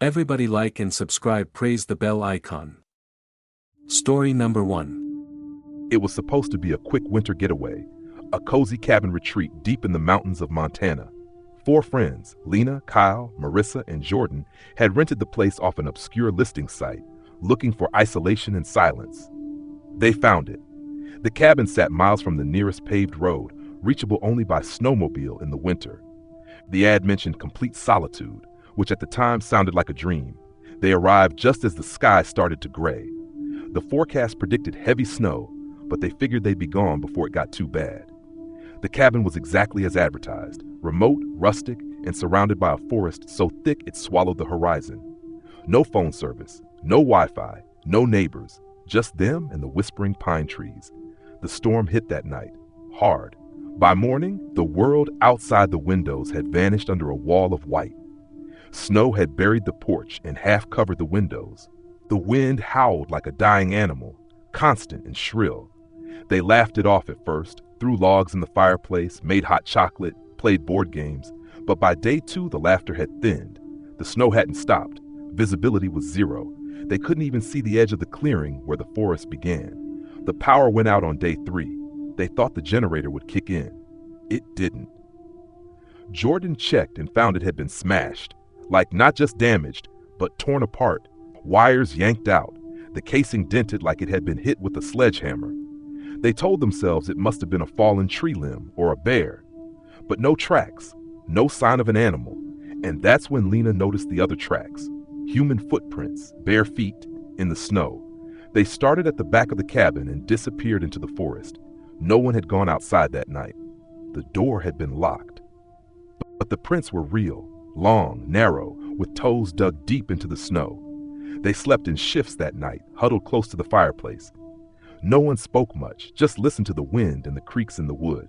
Everybody like and subscribe, praise the bell icon. Story number 1. It was supposed to be a quick winter getaway, a cozy cabin retreat deep in the mountains of Montana. 4 friends, Lena, Kyle, Marissa, and Jordan, had rented the place off an obscure listing site, looking for isolation and silence. They found it. The cabin sat miles from the nearest paved road, reachable only by snowmobile in the winter. The ad mentioned complete solitude, which at the time sounded like a dream. They arrived just as the sky started to gray. The forecast predicted heavy snow, but they figured they'd be gone before it got too bad. The cabin was exactly as advertised, remote, rustic, and surrounded by a forest so thick it swallowed the horizon. No phone service, no Wi-Fi, no neighbors, just them and the whispering pine trees. The storm hit that night, hard. By morning, the world outside the windows had vanished under a wall of white. Snow had buried the porch and half covered the windows. The wind howled like a dying animal, constant and shrill. They laughed it off at first, threw logs in the fireplace, made hot chocolate, played board games, but by day 2 the laughter had thinned. The snow hadn't stopped. Visibility was zero. They couldn't even see the edge of the clearing where the forest began. The power went out on day 3. They thought the generator would kick in. It didn't. Jordan checked and found it had been smashed. Like not just damaged, but torn apart, wires yanked out, the casing dented like it had been hit with a sledgehammer. They told themselves it must have been a fallen tree limb or a bear. But no tracks, no sign of an animal, and that's when Lena noticed the other tracks. Human footprints, bare feet, in the snow. They started at the back of the cabin and disappeared into the forest. No one had gone outside that night. The door had been locked. But the prints were real. Long, narrow, with toes dug deep into the snow. They slept in shifts that night, huddled close to the fireplace. No one spoke much, just listened to the wind and the creaks in the wood.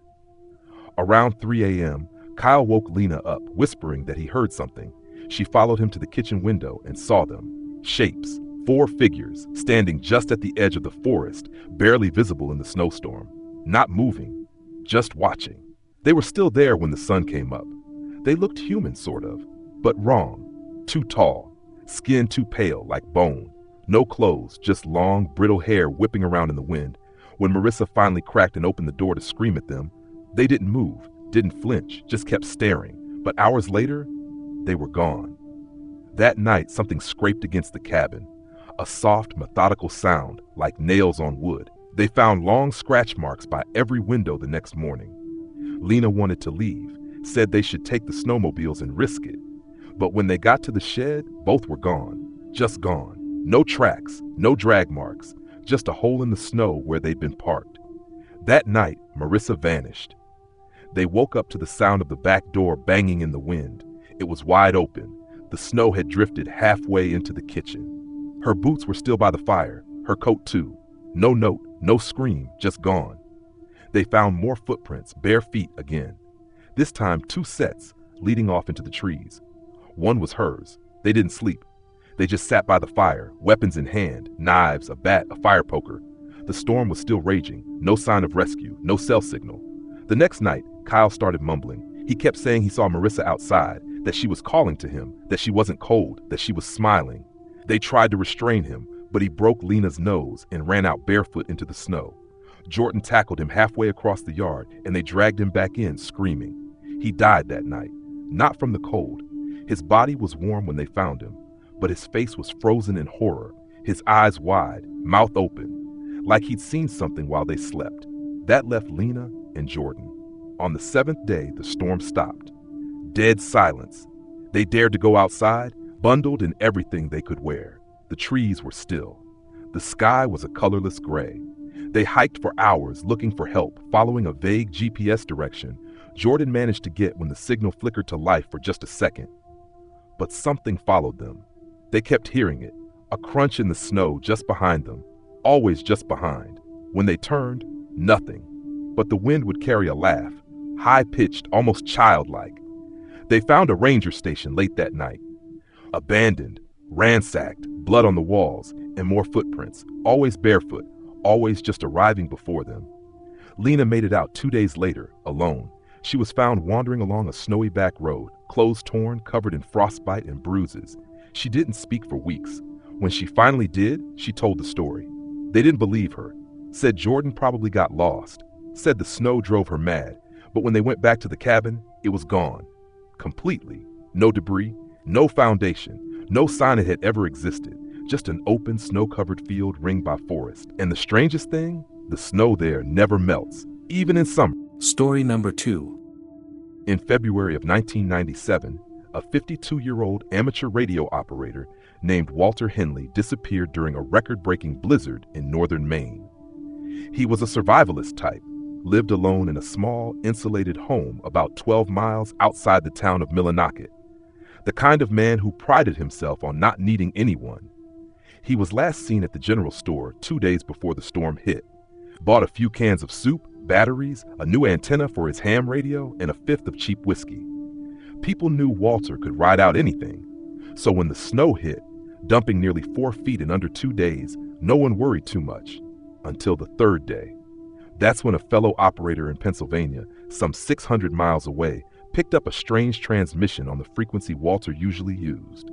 Around 3 a.m., Kyle woke Lena up, whispering that he heard something. She followed him to the kitchen window and saw them. Shapes, 4 figures, standing just at the edge of the forest, barely visible in the snowstorm. Not moving, just watching. They were still there when the sun came up. They looked human, sort of, but wrong. Too tall, skin too pale, like bone. No clothes, just long, brittle hair whipping around in the wind. When Marissa finally cracked and opened the door to scream at them, they didn't move, didn't flinch, just kept staring. But hours later, they were gone. That night, something scraped against the cabin. A soft, methodical sound, like nails on wood. They found long scratch marks by every window the next morning. Lena wanted to leave, said they should take the snowmobiles and risk it. But when they got to the shed, both were gone. Just gone. No tracks, no drag marks, just a hole in the snow where they'd been parked. That night, Marissa vanished. They woke up to the sound of the back door banging in the wind. It was wide open. The snow had drifted halfway into the kitchen. Her boots were still by the fire, her coat too. No note, no scream, just gone. They found more footprints, bare feet again. This time 2 sets, leading off into the trees. One was hers. They didn't sleep. They just sat by the fire, weapons in hand, knives, a bat, a fire poker. The storm was still raging, no sign of rescue, no cell signal. The next night, Kyle started mumbling. He kept saying he saw Marissa outside, that she was calling to him, that she wasn't cold, that she was smiling. They tried to restrain him, but he broke Lena's nose and ran out barefoot into the snow. Jordan tackled him halfway across the yard, and they dragged him back in, screaming. He died that night, not from the cold. His body was warm when they found him, but his face was frozen in horror, his eyes wide, mouth open, like he'd seen something while they slept. That left Lena and Jordan. On the 7th day, the storm stopped. Dead silence. They dared to go outside, bundled in everything they could wear. The trees were still. The sky was a colorless gray. They hiked for hours looking for help, following a vague GPS direction Jordan managed to get when the signal flickered to life for just a second. But something followed them. They kept hearing it, a crunch in the snow just behind them, always just behind. When they turned, nothing. But the wind would carry a laugh, high-pitched, almost childlike. They found a ranger station late that night. Abandoned, ransacked, blood on the walls, and more footprints, always barefoot, always just arriving before them. Lena made it out 2 days later, alone. She was found wandering along a snowy back road, clothes torn, covered in frostbite and bruises. She didn't speak for weeks. When she finally did, she told the story. They didn't believe her, said Jordan probably got lost, said the snow drove her mad, but when they went back to the cabin, it was gone. Completely. No debris, no foundation, no sign it had ever existed, just an open, snow-covered field ringed by forest. And the strangest thing, the snow there never melts, even in summer. Story number 2. In February of 1997, a 52-year-old amateur radio operator named Walter Henley disappeared during a record-breaking blizzard in northern Maine. He was a survivalist type, lived alone in a small, insulated home about 12 miles outside the town of Millinocket, the kind of man who prided himself on not needing anyone. He was last seen at the general store 2 days before the storm hit, bought a few cans of soup, batteries, a new antenna for his ham radio, and a fifth of cheap whiskey. People knew Walter could ride out anything, so when the snow hit, dumping nearly 4 feet in under 2 days, no one worried too much, until the third day. That's when a fellow operator in Pennsylvania, some 600 miles away, picked up a strange transmission on the frequency Walter usually used.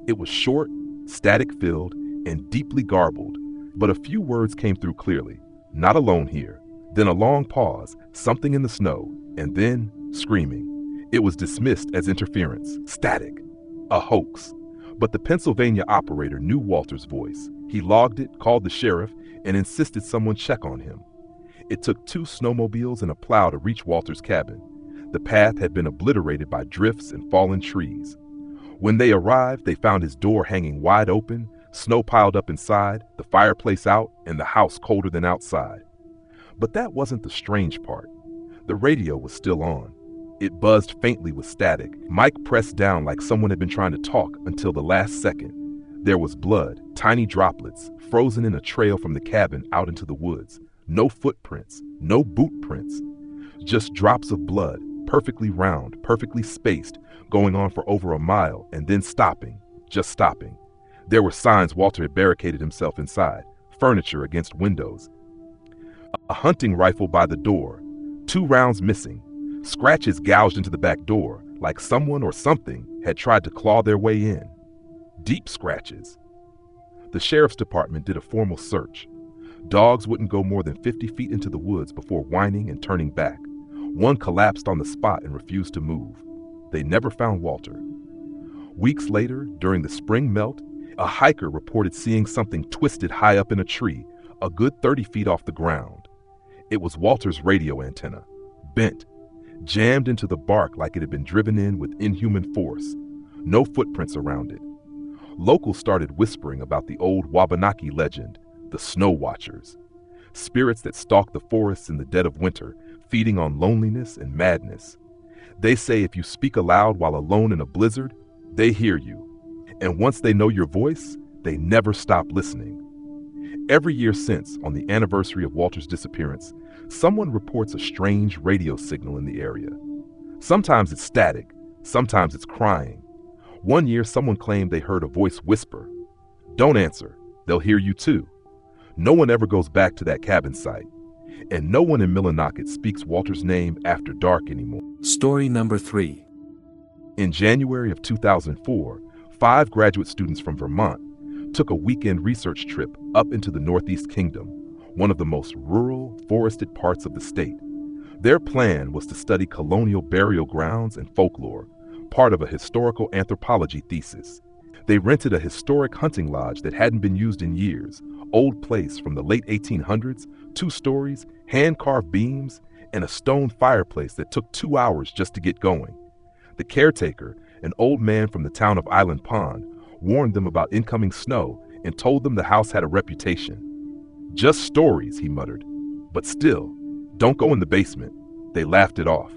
It was short, static-filled, and deeply garbled, but a few words came through clearly. Not alone here. Then a long pause, something in the snow, and then screaming. It was dismissed as interference, static, a hoax. But the Pennsylvania operator knew Walter's voice. He logged it, called the sheriff, and insisted someone check on him. It took 2 snowmobiles and a plow to reach Walter's cabin. The path had been obliterated by drifts and fallen trees. When they arrived, they found his door hanging wide open, snow piled up inside, the fireplace out, and the house colder than outside. But that wasn't the strange part. The radio was still on. It buzzed faintly with static. Mike pressed down like someone had been trying to talk until the last second. There was blood, tiny droplets, frozen in a trail from the cabin out into the woods. No footprints, no boot prints. Just drops of blood, perfectly round, perfectly spaced, going on for over a mile and then stopping, just stopping. There were signs Walter had barricaded himself inside, furniture against windows. A hunting rifle by the door, 2 rounds missing, scratches gouged into the back door, like someone or something had tried to claw their way in. Deep scratches. The sheriff's department did a formal search. Dogs wouldn't go more than 50 feet into the woods before whining and turning back. One collapsed on the spot and refused to move. They never found Walter. Weeks later, during the spring melt, a hiker reported seeing something twisted high up in a tree, a good 30 feet off the ground. It was Walter's radio antenna, bent, jammed into the bark like it had been driven in with inhuman force. No footprints around it. Locals started whispering about the old Wabanaki legend, the Snow Watchers, spirits that stalk the forests in the dead of winter, feeding on loneliness and madness. They say if you speak aloud while alone in a blizzard, they hear you. And once they know your voice, they never stop listening. Every year since, on the anniversary of Walter's disappearance, someone reports a strange radio signal in the area. Sometimes it's static, sometimes it's crying. One year, someone claimed they heard a voice whisper, "Don't answer, they'll hear you too." No one ever goes back to that cabin site, and no one in Millinocket speaks Walter's name after dark anymore. Story number 3. In January of 2004, 5 graduate students from Vermont took a weekend research trip up into the Northeast Kingdom, one of the most rural, forested parts of the state. Their plan was to study colonial burial grounds and folklore, part of a historical anthropology thesis. They rented a historic hunting lodge that hadn't been used in years, old place from the late 1800s, 2 stories, hand-carved beams, and a stone fireplace that took 2 hours just to get going. The caretaker, an old man from the town of Island Pond, warned them about incoming snow and told them the house had a reputation. "Just stories," he muttered. "But still, don't go in the basement." They laughed it off.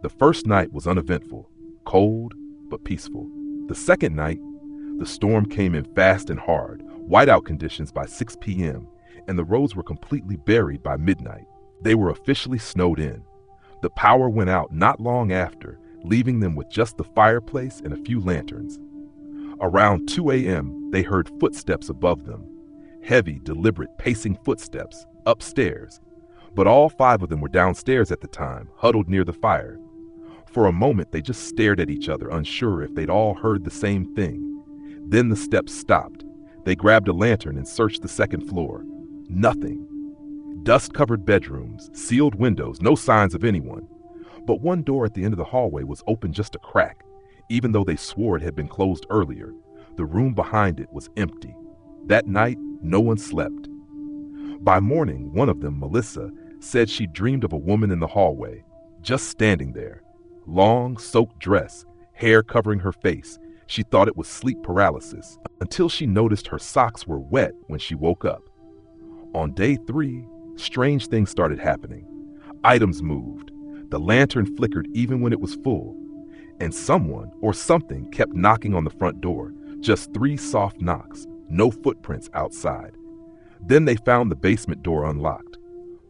The first night was uneventful, cold but peaceful. The second night, the storm came in fast and hard, whiteout conditions by 6 p.m., and the roads were completely buried by midnight. They were officially snowed in. The power went out not long after, leaving them with just the fireplace and a few lanterns. Around 2 a.m., they heard footsteps above them. Heavy, deliberate, pacing footsteps, upstairs. But all 5 of them were downstairs at the time, huddled near the fire. For a moment, they just stared at each other, unsure if they'd all heard the same thing. Then the steps stopped. They grabbed a lantern and searched the second floor. Nothing. Dust-covered bedrooms, sealed windows, no signs of anyone. But one door at the end of the hallway was open just a crack. Even though they swore it had been closed earlier, the room behind it was empty. That night, no one slept. By morning, one of them, Melissa, said she dreamed of a woman in the hallway, just standing there. Long, soaked dress, hair covering her face. She thought it was sleep paralysis, until she noticed her socks were wet when she woke up. On day 3, strange things started happening. Items moved. The lantern flickered even when it was full. And someone or something kept knocking on the front door. Just 3 soft knocks, no footprints outside. Then they found the basement door unlocked.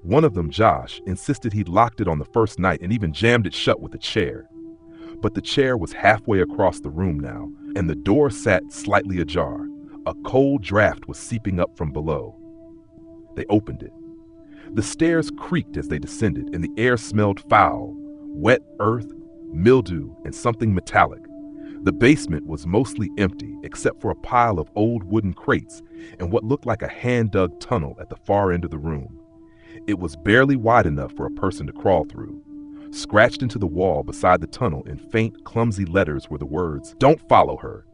One of them, Josh, insisted he'd locked it on the first night and even jammed it shut with a chair. But the chair was halfway across the room now, and the door sat slightly ajar. A cold draft was seeping up from below. They opened it. The stairs creaked as they descended, and the air smelled foul, wet earth, mildew, and something metallic. The basement was mostly empty, except for a pile of old wooden crates and what looked like a hand-dug tunnel at the far end of the room. It was barely wide enough for a person to crawl through. Scratched into the wall beside the tunnel in faint, clumsy letters were the words, "Don't follow her."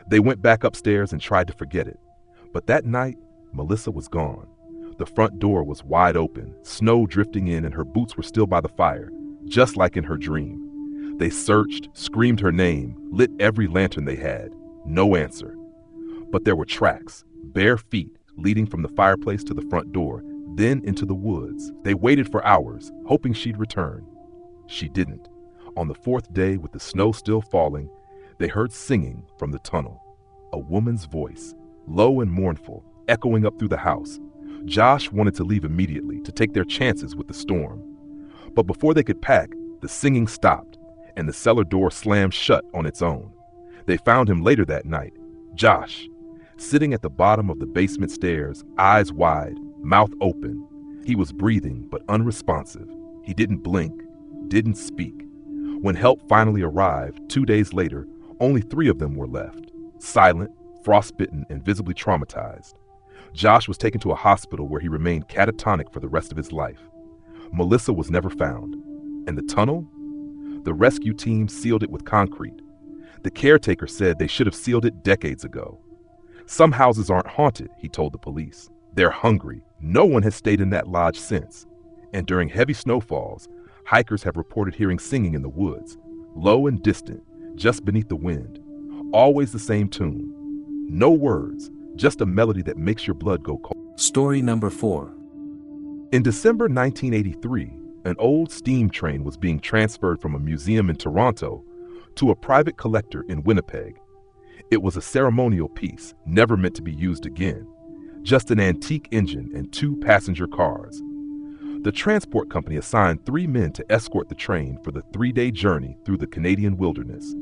They went back upstairs and tried to forget it. But that night, Melissa was gone. The front door was wide open, snow drifting in, and her boots were still by the fire, just like in her dream. They searched, screamed her name, lit every lantern they had. No answer. But there were tracks, bare feet leading from the fireplace to the front door, then into the woods. They waited for hours, hoping she'd return. She didn't. On the 4th day, with the snow still falling, they heard singing from the tunnel. A woman's voice, low and mournful, echoing up through the house. Josh wanted to leave immediately to take their chances with the storm. But before they could pack, the singing stopped, and the cellar door slammed shut on its own. They found him later that night, Josh, sitting at the bottom of the basement stairs, eyes wide, mouth open. He was breathing, but unresponsive. He didn't blink, didn't speak. When help finally arrived, 2 days later, only 3 of them were left, silent, frostbitten, and visibly traumatized. Josh was taken to a hospital where he remained catatonic for the rest of his life. Melissa was never found. And the tunnel? The rescue team sealed it with concrete. The caretaker said they should have sealed it decades ago. Some houses aren't haunted, he told the police. They're hungry. No one has stayed in that lodge since. And during heavy snowfalls, hikers have reported hearing singing in the woods, low and distant, just beneath the wind. Always the same tune. No words, just a melody that makes your blood go cold. Story number 4. In December 1983, an old steam train was being transferred from a museum in Toronto to a private collector in Winnipeg. It was a ceremonial piece, never meant to be used again. Just an antique engine and 2 passenger cars. The transport company assigned 3 men to escort the train for the 3-day journey through the Canadian wilderness.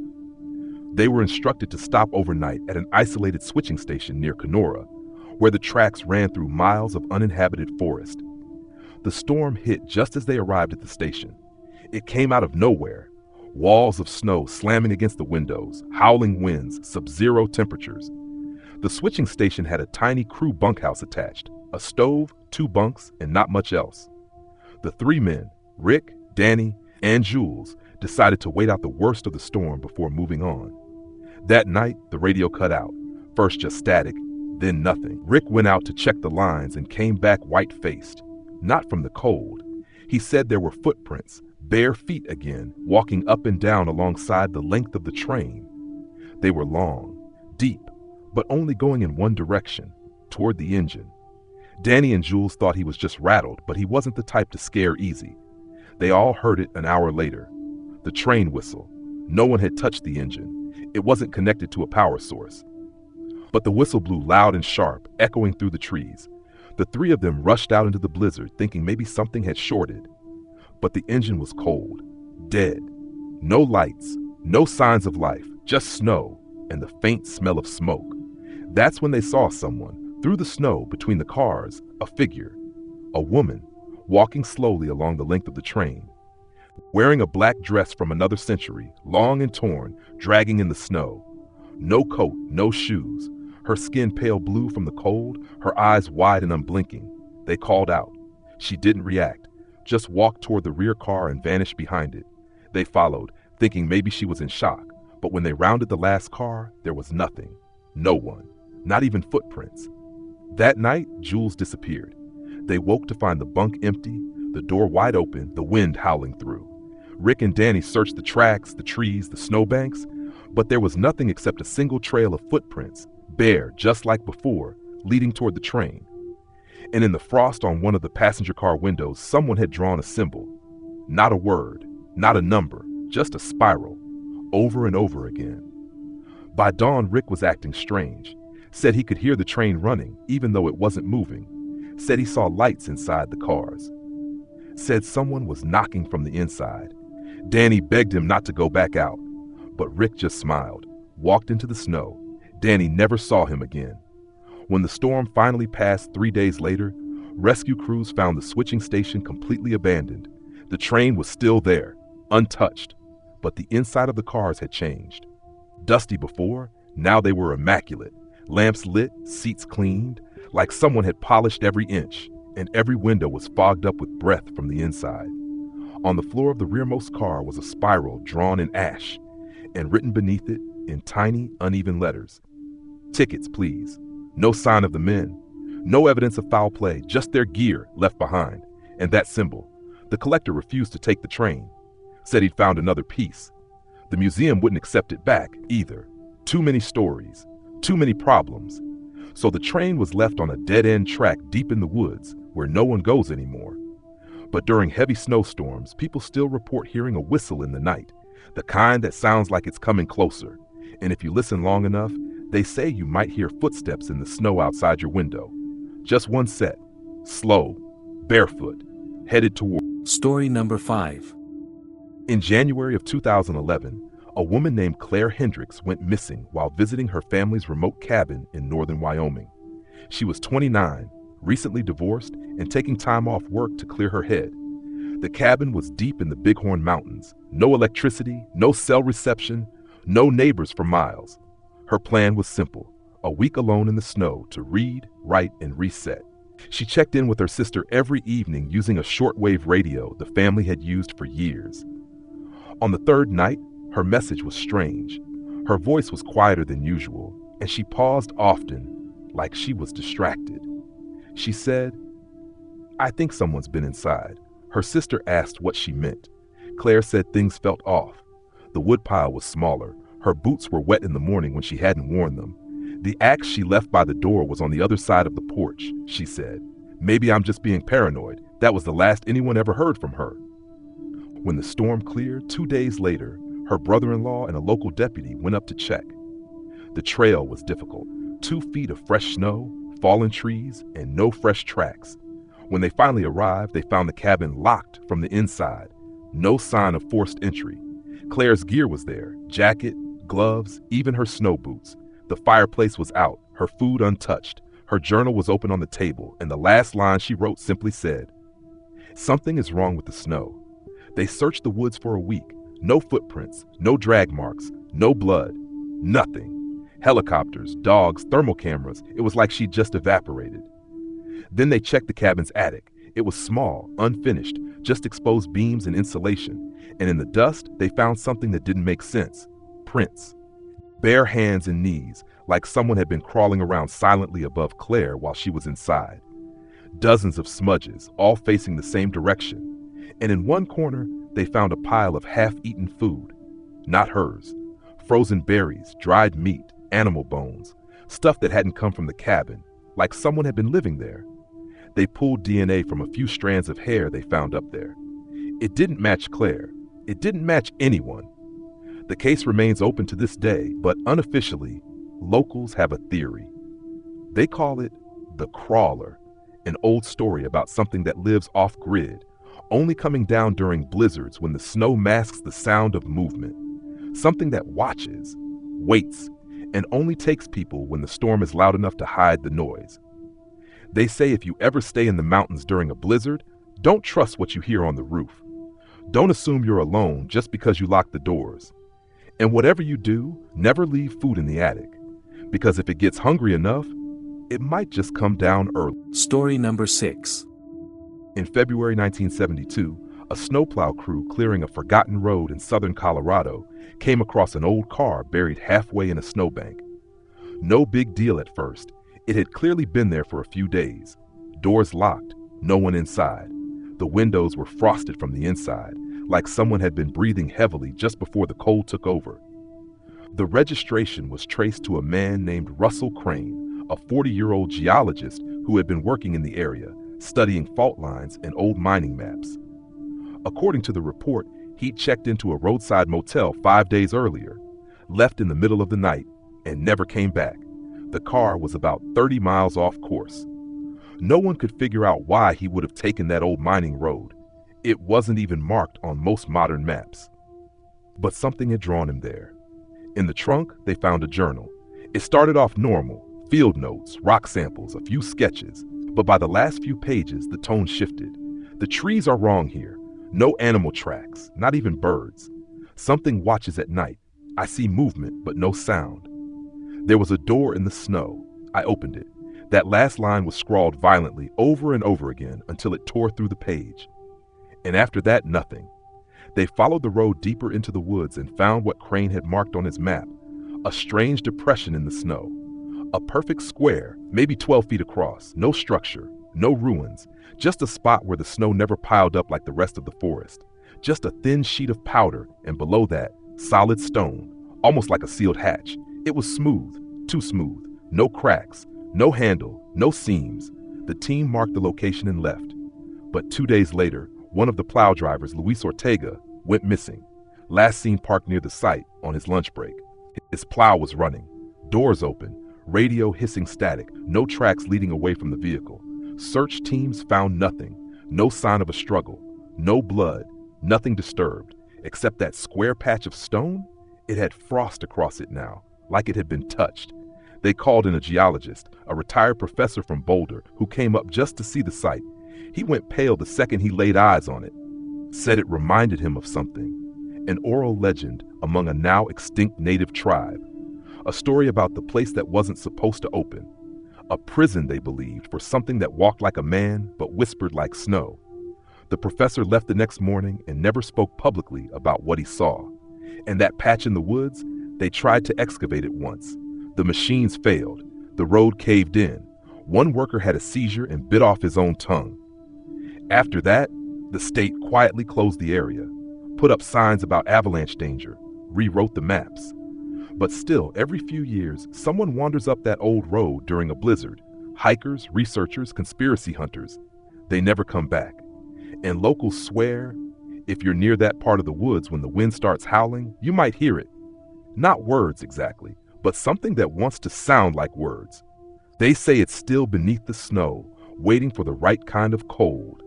They were instructed to stop overnight at an isolated switching station near Kenora, where the tracks ran through miles of uninhabited forest. The storm hit just as they arrived at the station. It came out of nowhere. Walls of snow slamming against the windows, howling winds, sub-zero temperatures. The switching station had a tiny crew bunkhouse attached, a stove, 2 bunks, and not much else. The 3 men, Rick, Danny, and Jules, decided to wait out the worst of the storm before moving on. That night, the radio cut out. First just static, then nothing. Rick went out to check the lines and came back white-faced. Not from the cold. He said there were footprints, bare feet again, walking up and down alongside the length of the train. They were long, deep, but only going in one direction, toward the engine. Danny and Jules thought he was just rattled, but he wasn't the type to scare easy. They all heard it an hour later. The train whistle. No one had touched the engine. It wasn't connected to a power source. But the whistle blew loud and sharp, echoing through the trees. The 3 of them rushed out into the blizzard, thinking maybe something had shorted. But the engine was cold, dead. No lights, no signs of life, just snow and the faint smell of smoke. That's when they saw someone, through the snow between the cars, a figure, a woman, walking slowly along the length of the train, wearing a black dress from another century, long and torn, dragging in the snow. No coat, no shoes. Her skin pale blue from the cold, her eyes wide and unblinking. They called out. She didn't react, just walked toward the rear car and vanished behind it. They followed, thinking maybe she was in shock, but when they rounded the last car, there was nothing. No one. Not even footprints. That night, Jules disappeared. They woke to find the bunk empty, the door wide open, the wind howling through. Rick and Danny searched the tracks, the trees, the snowbanks, but there was nothing except a single trail of footprints, bare just like before, leading toward the train. And in the frost on one of the passenger car windows, someone had drawn a symbol. Not a word, not a number, just a spiral, over and over again. By dawn, Rick was acting strange. Said he could hear the train running, even though it wasn't moving. Said he saw lights inside the cars. Said someone was knocking from the inside. Danny begged him not to go back out, but Rick just smiled, walked into the snow. Danny never saw him again. When the storm finally passed 3 days later, rescue crews found the switching station completely abandoned. The train was still there, untouched, but the inside of the cars had changed. Dusty before, now they were immaculate. Lamps lit, seats cleaned, like someone had polished every inch, and every window was fogged up with breath from the inside. On the floor of the rearmost car was a spiral drawn in ash, and written beneath it, in tiny, uneven letters, "Tickets, please." No sign of the men. No evidence of foul play, just their gear left behind, and that symbol. The collector refused to take the train. Said he'd found another piece. The museum wouldn't accept it back, either. Too many stories. Too many problems. So the train was left on a dead-end track deep in the woods, where no one goes anymore. But during heavy snowstorms, people still report hearing a whistle in the night, the kind that sounds like it's coming closer. And if you listen long enough, they say you might hear footsteps in the snow outside your window. Just one set, slow, barefoot, headed toward. Story number 5. In January of 2011, a woman named Claire Hendricks went missing while visiting her family's remote cabin in northern Wyoming. She was 29, recently divorced, and taking time off work to clear her head. The cabin was deep in the Bighorn Mountains. No electricity, no cell reception, no neighbors for miles. Her plan was simple: a week alone in the snow to read, write, and reset. She checked in with her sister every evening using a shortwave radio the family had used for years. On the third night, her message was strange. Her voice was quieter than usual, and she paused often, like she was distracted. She said, "I think someone's been inside." Her sister asked what she meant. Claire said things felt off. The woodpile was smaller. Her boots were wet in the morning when she hadn't worn them. The axe she left by the door was on the other side of the porch, she said. "Maybe I'm just being paranoid." That was the last anyone ever heard from her. When the storm cleared 2 days later, her brother-in-law and a local deputy went up to check. The trail was difficult. 2 feet of fresh snow, fallen trees, and no fresh tracks. When they finally arrived, they found the cabin locked from the inside. No sign of forced entry. Claire's gear was there: jacket, gloves, even her snow boots. The fireplace was out, her food untouched. Her journal was open on the table, and the last line she wrote simply said, "Something is wrong with the snow." They searched the woods for a week. No footprints, no drag marks, no blood, nothing. Helicopters, dogs, thermal cameras. It was like she'd just evaporated. Then they checked the cabin's attic. It was small, unfinished, just exposed beams and insulation. And in the dust, they found something that didn't make sense: prints. Bare hands and knees, like someone had been crawling around silently above Claire while she was inside. Dozens of smudges, all facing the same direction. And in one corner, they found a pile of half-eaten food. Not hers. Frozen berries, dried meat, animal bones, stuff that hadn't come from the cabin, like someone had been living there. They pulled DNA from a few strands of hair they found up there. It didn't match Claire. It didn't match anyone. The case remains open to this day, but unofficially, locals have a theory. They call it the crawler, an old story about something that lives off-grid, only coming down during blizzards when the snow masks the sound of movement. Something that watches, waits, and only takes people when the storm is loud enough to hide the noise. They say if you ever stay in the mountains during a blizzard, don't trust what you hear on the roof. Don't assume you're alone just because you lock the doors. And whatever you do, never leave food in the attic, because if it gets hungry enough, it might just come down early. Story number 6. In February 1972, a snowplow crew clearing a forgotten road in southern Colorado came across an old car buried halfway in a snowbank. No big deal at first. It had clearly been there for a few days. Doors locked, no one inside. The windows were frosted from the inside, like someone had been breathing heavily just before the cold took over. The registration was traced to a man named Russell Crane, a 40-year-old geologist who had been working in the area, studying fault lines and old mining maps. According to the report, he'd checked into a roadside motel 5 days earlier, left in the middle of the night, and never came back. The car was about 30 miles off course. No one could figure out why he would have taken that old mining road. It wasn't even marked on most modern maps. But something had drawn him there. In the trunk, they found a journal. It started off normal, field notes, rock samples, a few sketches. But by the last few pages, the tone shifted. The trees are wrong here. No animal tracks, not even birds. Something watches at night. I see movement, but no sound. There was a door in the snow. I opened it. That last line was scrawled violently over and over again until it tore through the page. And after that, nothing. They followed the road deeper into the woods and found what Crane had marked on his map, a strange depression in the snow. A perfect square, maybe 12 feet across, no structure, no ruins, just a spot where the snow never piled up like the rest of the forest. Just a thin sheet of powder, and below that, solid stone, almost like a sealed hatch. It was smooth, too smooth, no cracks, no handle, no seams. The team marked the location and left. But 2 days later, one of the plow drivers, Luis Ortega, went missing. Last seen parked near the site on his lunch break. His plow was running, doors open, radio hissing static, no tracks leading away from the vehicle. Search teams found nothing, no sign of a struggle, no blood, nothing disturbed, except that square patch of stone. It had frost across it now, like it had been touched. They called in a geologist, a retired professor from Boulder, who came up just to see the site. He went pale the second he laid eyes on it, said it reminded him of something, an oral legend among a now extinct native tribe, a story about the place that wasn't supposed to open, a prison, they believed, for something that walked like a man but whispered like snow. The professor left the next morning and never spoke publicly about what he saw. And that patch in the woods, they tried to excavate it once. The machines failed. The road caved in. One worker had a seizure and bit off his own tongue. After that, the state quietly closed the area, put up signs about avalanche danger, rewrote the maps. But still, every few years, someone wanders up that old road during a blizzard. Hikers, researchers, conspiracy hunters. They never come back. And locals swear, if you're near that part of the woods when the wind starts howling, you might hear it. Not words exactly, but something that wants to sound like words. They say it's still beneath the snow, waiting for the right kind of cold,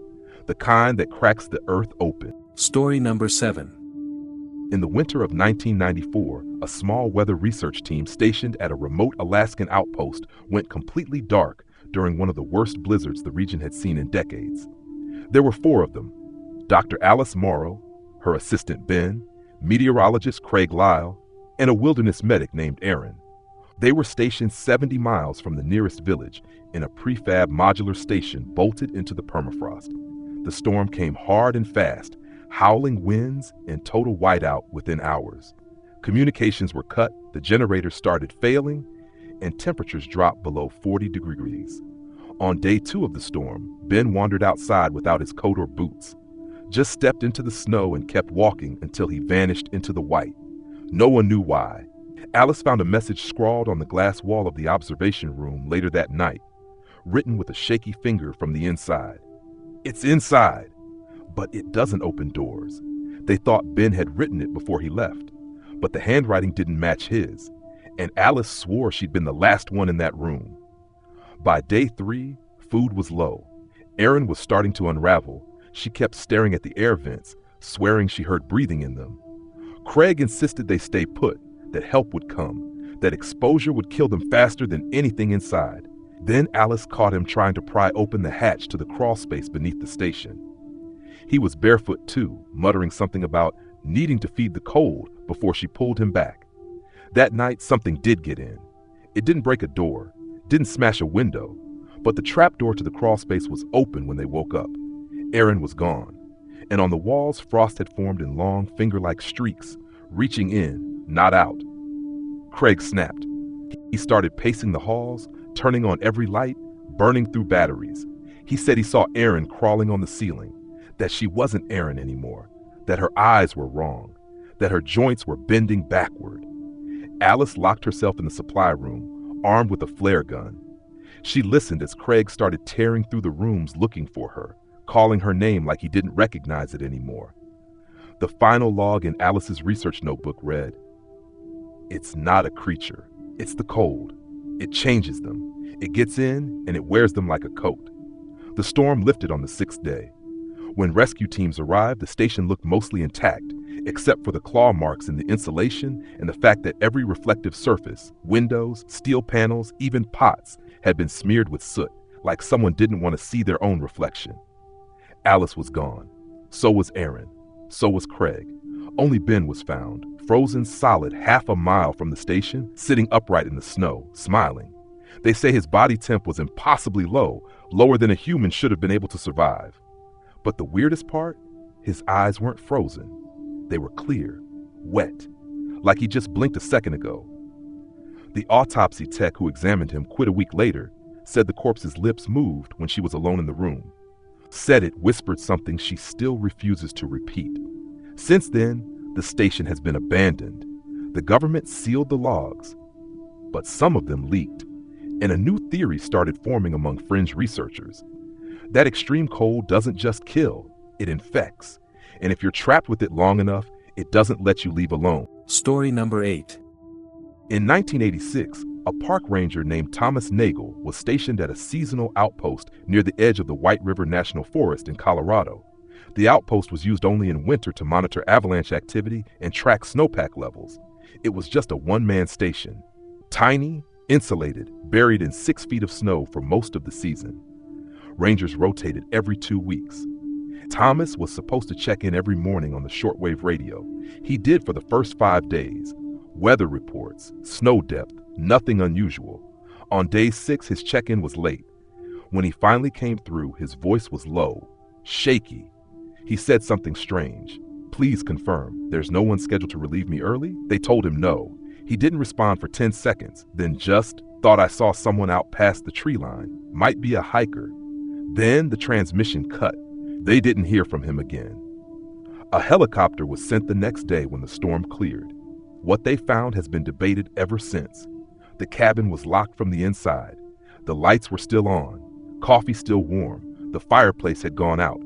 the kind that cracks the earth open. Story number 7. In the winter of 1994, a small weather research team stationed at a remote Alaskan outpost went completely dark during one of the worst blizzards the region had seen in decades. There were 4 of them: Dr. Alice Morrow, her assistant Ben, meteorologist Craig Lyle, and a wilderness medic named Aaron. They were stationed 70 miles from the nearest village in a prefab modular station bolted into the permafrost. The storm came hard and fast, howling winds and total whiteout within hours. Communications were cut, the generators started failing, and temperatures dropped below 40 degrees. On day 2 of the storm, Ben wandered outside without his coat or boots, just stepped into the snow and kept walking until he vanished into the white. No one knew why. Alice found a message scrawled on the glass wall of the observation room later that night, written with a shaky finger from the inside. It's inside, but it doesn't open doors. They thought Ben had written it before he left, but the handwriting didn't match his, and Alice swore she'd been the last one in that room. By day 3, food was low. Erin was starting to unravel. She kept staring at the air vents, swearing she heard breathing in them. Craig insisted they stay put, that help would come, that exposure would kill them faster than anything inside. Then Alice caught him trying to pry open the hatch to the crawl space beneath the station. He was barefoot too, muttering something about needing to feed the cold before she pulled him back. That night, something did get in. It didn't break a door, didn't smash a window, but the trapdoor to the crawlspace was open when they woke up. Aaron was gone, and on the walls, frost had formed in long, finger-like streaks, reaching in, not out. Craig snapped. He started pacing the halls, turning on every light, burning through batteries. He said he saw Aaron crawling on the ceiling, that she wasn't Aaron anymore, that her eyes were wrong, that her joints were bending backward. Alice locked herself in the supply room, armed with a flare gun. She listened as Craig started tearing through the rooms looking for her, calling her name like he didn't recognize it anymore. The final log in Alice's research notebook read, "It's not a creature. It's the cold. It changes them. It gets in and it wears them like a coat." The storm lifted on the 6th day. When rescue teams arrived, the station looked mostly intact, except for the claw marks in the insulation and the fact that every reflective surface, windows, steel panels, even pots, had been smeared with soot, like someone didn't want to see their own reflection. Alice was gone. So was Aaron. So was Craig. Only Ben was found, frozen solid half a mile from the station, sitting upright in the snow, smiling. They say his body temp was impossibly low, lower than a human should have been able to survive. But the weirdest part, his eyes weren't frozen. They were clear, wet, like he just blinked a second ago. The autopsy tech who examined him quit a week later, said the corpse's lips moved when she was alone in the room. Said it whispered something she still refuses to repeat. Since then, the station has been abandoned. The government sealed the logs, but some of them leaked, and a new theory started forming among fringe researchers. That extreme cold doesn't just kill, it infects. And if you're trapped with it long enough, it doesn't let you leave alone. Story number 8. In 1986, a park ranger named Thomas Nagel was stationed at a seasonal outpost near the edge of the White River National Forest in Colorado. The outpost was used only in winter to monitor avalanche activity and track snowpack levels. It was just a one-man station. Tiny, insulated, buried in 6 feet of snow for most of the season. Rangers rotated every 2 weeks. Thomas was supposed to check in every morning on the shortwave radio. He did for the first 5 days. Weather reports, snow depth, nothing unusual. On day 6, his check-in was late. When he finally came through, his voice was low, shaky. He said something strange. "Please confirm, there's no one scheduled to relieve me early?" They told him no. He didn't respond for 10 seconds, then just, "Thought I saw someone out past the tree line. Might be a hiker." Then the transmission cut. They didn't hear from him again. A helicopter was sent the next day when the storm cleared. What they found has been debated ever since. The cabin was locked from the inside. The lights were still on. Coffee still warm. The fireplace had gone out.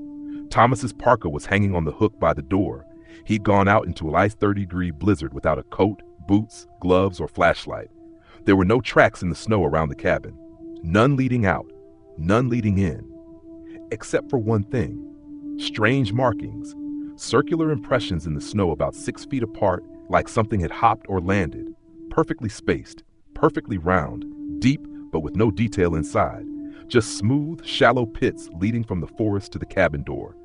Thomas's parka was hanging on the hook by the door. He'd gone out into an ice 30-degree blizzard without a coat, boots, gloves, or flashlight. There were no tracks in the snow around the cabin. None leading out. None leading in. Except for one thing. Strange markings. Circular impressions in the snow about 6 feet apart, like something had hopped or landed. Perfectly spaced. Perfectly round. Deep, but with no detail inside. Just smooth, shallow pits leading from the forest to the cabin door.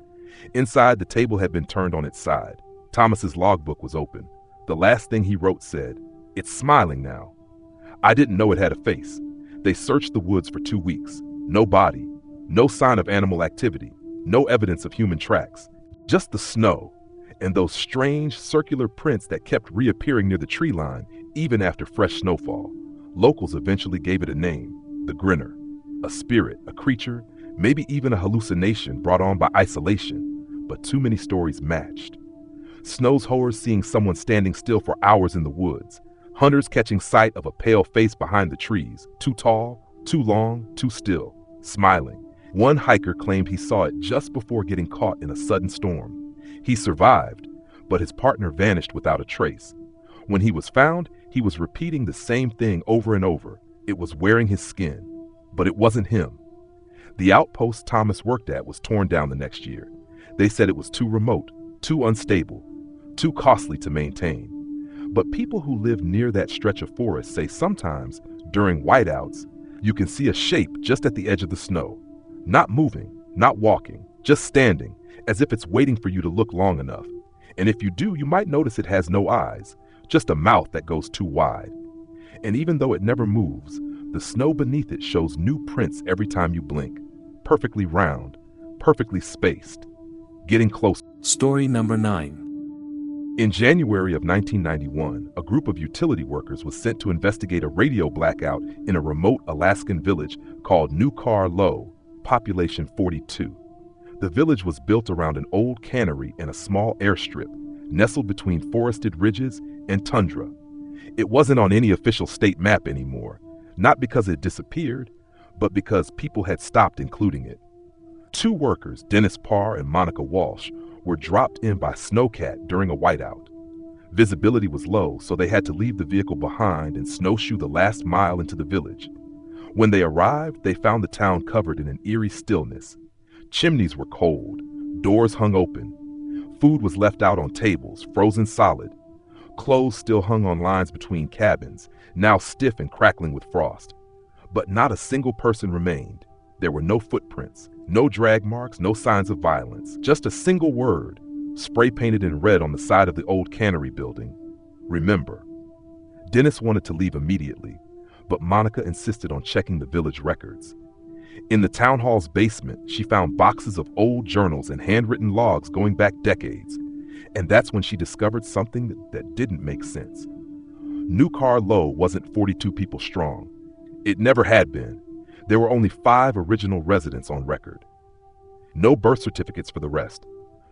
Inside, the table had been turned on its side. Thomas's logbook was open. The last thing he wrote said, "It's smiling now. I didn't know it had a face. They searched the woods for 2 weeks. No body. No sign of animal activity. No evidence of human tracks. Just the snow. And those strange circular prints that kept reappearing near the tree line, even after fresh snowfall. Locals eventually gave it a name, the Grinner. A spirit, a creature, maybe even a hallucination brought on by isolation, but too many stories matched. Snow's horrors seeing someone standing still for hours in the woods. Hunters catching sight of a pale face behind the trees, too tall, too long, too still, smiling. One hiker claimed he saw it just before getting caught in a sudden storm. He survived, but his partner vanished without a trace. When he was found, he was repeating the same thing over and over. It was wearing his skin, but it wasn't him. The outpost Thomas worked at was torn down the next year. They said it was too remote, too unstable, too costly to maintain. But people who live near that stretch of forest say sometimes, during whiteouts, you can see a shape just at the edge of the snow. Not moving, not walking, just standing, as if it's waiting for you to look long enough. And if you do, you might notice it has no eyes, just a mouth that goes too wide. And even though it never moves, the snow beneath it shows new prints every time you blink, perfectly round, perfectly spaced, getting close. Story number 9. In January of 1991, a group of utility workers was sent to investigate a radio blackout in a remote Alaskan village called New Car Low, population 42. The village was built around an old cannery and a small airstrip, nestled between forested ridges and tundra. It wasn't on any official state map anymore, not because it disappeared, but because people had stopped including it. 2 workers, Dennis Parr and Monica Walsh, were dropped in by Snowcat during a whiteout. Visibility was low, so they had to leave the vehicle behind and snowshoe the last mile into the village. When they arrived, they found the town covered in an eerie stillness. Chimneys were cold, doors hung open. Food was left out on tables, frozen solid. Clothes still hung on lines between cabins, now stiff and crackling with frost. But not a single person remained. There were no footprints, no drag marks, no signs of violence. Just a single word, spray painted in red on the side of the old cannery building. Remember. Dennis wanted to leave immediately, but Monica insisted on checking the village records. In the town hall's basement, she found boxes of old journals and handwritten logs going back decades. And that's when she discovered something that didn't make sense. New Car Low wasn't 42 people strong. It never had been. There were only 5 original residents on record. No birth certificates for the rest.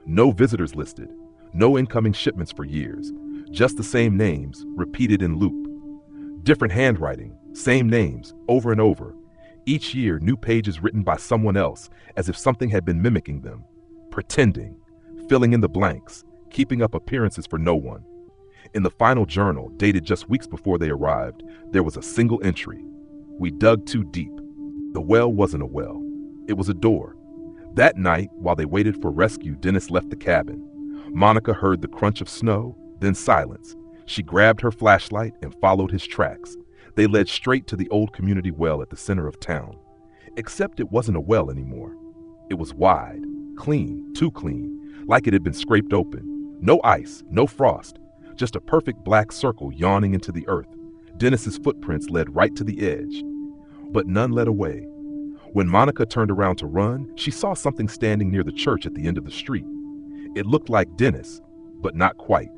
No visitors listed. No incoming shipments for years. Just the same names, repeated in loop. Different handwriting, same names, over and over. Each year, new pages written by someone else, as if something had been mimicking them. Pretending, filling in the blanks, keeping up appearances for no one. In the final journal, dated just weeks before they arrived, there was a single entry. We dug too deep. The well wasn't a well. It was a door. That night, while they waited for rescue, Dennis left the cabin. Monica heard the crunch of snow, then silence. She grabbed her flashlight and followed his tracks. They led straight to the old community well at the center of town. Except it wasn't a well anymore. It was wide, clean, too clean, like it had been scraped open. No ice, no frost, just a perfect black circle yawning into the earth. Dennis's footprints led right to the edge. But none led away. When Monica turned around to run, she saw something standing near the church at the end of the street. It looked like Dennis, but not quite.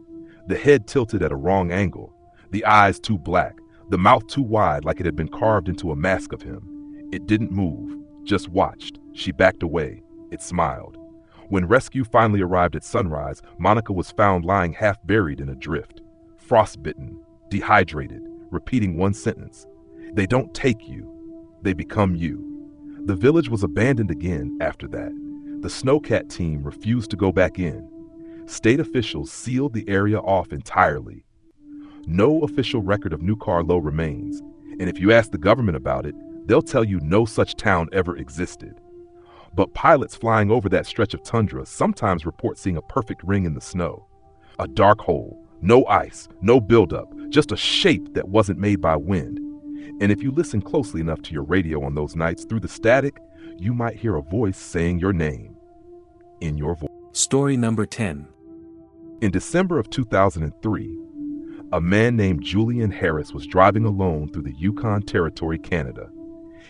The head tilted at a wrong angle, the eyes too black, the mouth too wide like it had been carved into a mask of him. It didn't move, just watched. She backed away. It smiled. When rescue finally arrived at sunrise, Monica was found lying half buried in a drift, frostbitten, dehydrated, repeating one sentence. They don't take you, they become you. The village was abandoned again after that. The Snowcat team refused to go back in. State officials sealed the area off entirely. No official record of New Car Low remains, and if you ask the government about it, they'll tell you no such town ever existed. But pilots flying over that stretch of tundra sometimes report seeing a perfect ring in the snow. A dark hole, no ice, no buildup, just a shape that wasn't made by wind. And if you listen closely enough to your radio on those nights, through the static, you might hear a voice saying your name. In your voice. Story number 10. In December of 2003, a man named Julian Harris was driving alone through the Yukon Territory, Canada.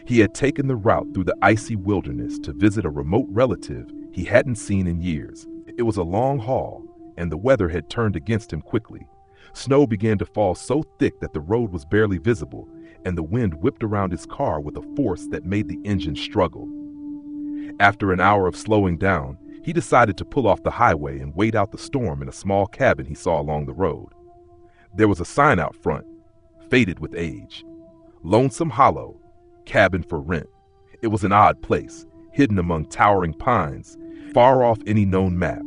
He had taken the route through the icy wilderness to visit a remote relative he hadn't seen in years. It was a long haul, and the weather had turned against him quickly. Snow began to fall so thick that the road was barely visible, and the wind whipped around his car with a force that made the engine struggle. After an hour of slowing down, he decided to pull off the highway and wait out the storm in a small cabin he saw along the road. There was a sign out front, faded with age. Lonesome Hollow, cabin for rent. It was an odd place, hidden among towering pines, far off any known map.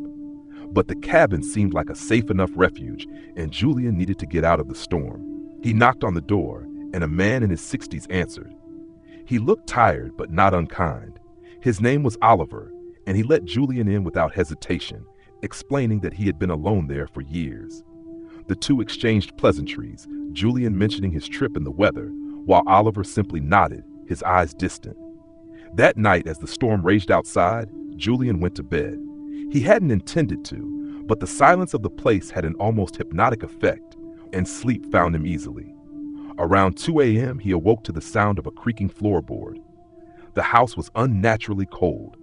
But the cabin seemed like a safe enough refuge, and Julian needed to get out of the storm. He knocked on the door, and a man in his 60s answered. He looked tired, but not unkind. His name was Oliver, and he let Julian in without hesitation, explaining that he had been alone there for years. The two exchanged pleasantries, Julian mentioning his trip and the weather, while Oliver simply nodded, his eyes distant. That night, as the storm raged outside, Julian went to bed. He hadn't intended to, But the silence of the place had an almost hypnotic effect, and sleep found him easily. Around 2 a.m., he awoke to the sound of a creaking floorboard. The house was unnaturally cold.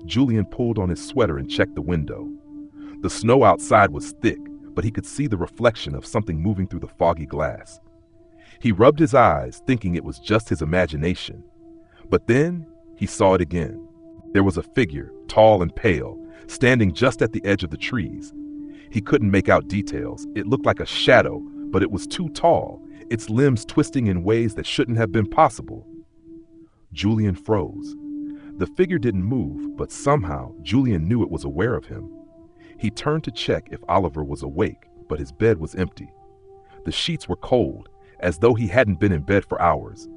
Julian pulled on his sweater and checked the window. The snow outside was thick, but he could see the reflection of something moving through the foggy glass. He rubbed his eyes, thinking it was just his imagination. But then he saw it again. There was a figure, tall and pale, standing just at the edge of the trees. He couldn't make out details. It looked like a shadow, but it was too tall, its limbs twisting in ways that shouldn't have been possible. Julian froze. The figure didn't move, but somehow Julian knew it was aware of him. He turned to check if Oliver was awake, but his bed was empty. The sheets were cold, as though he hadn't been in bed for hours.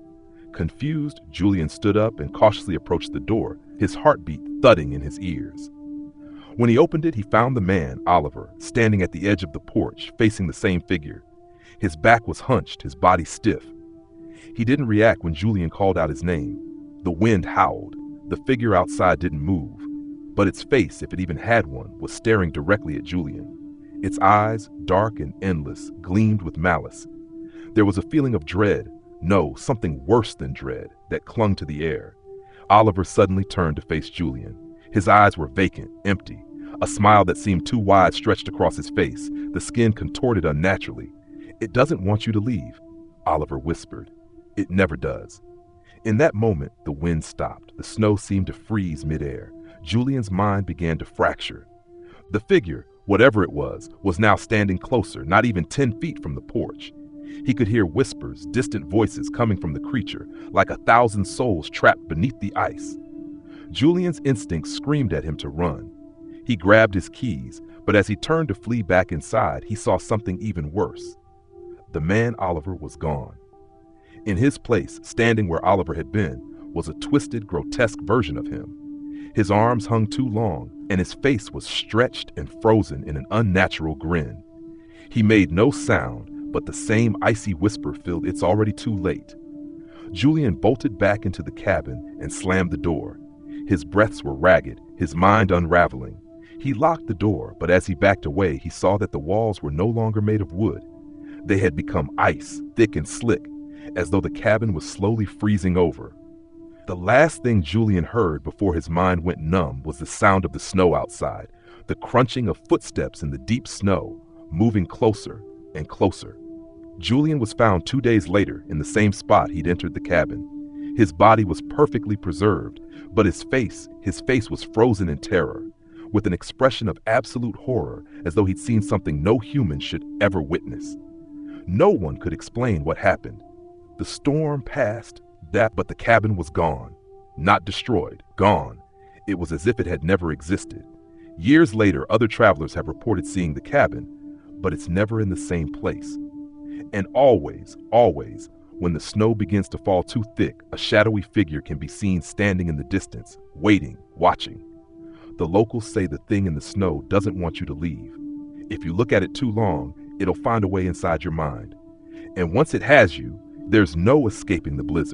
Confused, Julian stood up and cautiously approached the door, his heartbeat thudding in his ears. When he opened it, he found the man, Oliver, standing at the edge of the porch, facing the same figure. His back was hunched, his body stiff. He didn't react when Julian called out his name. The wind howled. The figure outside didn't move, but its face, if it even had one, was staring directly at Julian. Its eyes, dark and endless, gleamed with malice. There was a feeling of dread, no, something worse than dread, that clung to the air. Oliver suddenly turned to face Julian. His eyes were vacant, empty. A smile that seemed too wide stretched across his face, the skin contorted unnaturally. "It doesn't want you to leave," Oliver whispered. "It never does." In that moment, the wind stopped. The snow seemed to freeze midair. Julian's mind began to fracture. The figure, whatever it was now standing closer, not even 10 feet from the porch. He could hear whispers, distant voices coming from the creature, like 1,000 souls trapped beneath the ice. Julian's instincts screamed at him to run. He grabbed his keys, but as he turned to flee back inside, he saw something even worse. The man Oliver was gone. In his place, standing where Oliver had been, was a twisted, grotesque version of him. His arms hung too long, and his face was stretched and frozen in an unnatural grin. He made no sound, but the same icy whisper filled "It's already too late." Julian bolted back into the cabin and slammed the door. His breaths were ragged, his mind unraveling. He locked the door, but as he backed away, he saw that the walls were no longer made of wood. They had become ice, thick and slick, as though the cabin was slowly freezing over. The last thing Julian heard before his mind went numb was the sound of the snow outside, the crunching of footsteps in the deep snow, moving closer and closer. Julian was found 2 days later in the same spot he'd entered the cabin. His body was perfectly preserved, but his face was frozen in terror, with an expression of absolute horror, as though he'd seen something no human should ever witness. No one could explain what happened. The storm passed, but the cabin was gone. Not destroyed, gone. It was as if it had never existed. Years later, other travelers have reported seeing the cabin, but it's never in the same place. And always, when the snow begins to fall too thick, a shadowy figure can be seen standing in the distance, waiting, watching. The locals say the thing in the snow doesn't want you to leave. If you look at it too long, it'll find a way inside your mind. And once it has you, there's no escaping the blizzard.